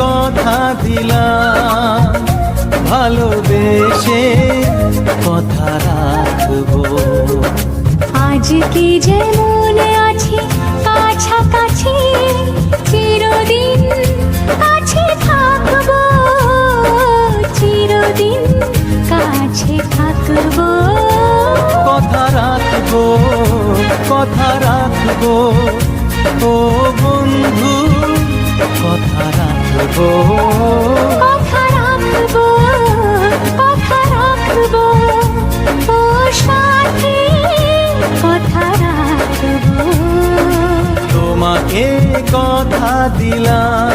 কথা দিলাম, ভালোবেসে কথা রাখবো। আজকে যেমন আছি কাছাকাছি, চিরদিন কাছে থাকবো, চিরদিন কাছে থাকবো। কথা রাখবো, কথা রাখবো, ও বন্ধু কথা রাখবো। কথা রাখবো, কথা রাখবো, ও সাথী কথা রাখবো। তোমাকে কথা দিলাম,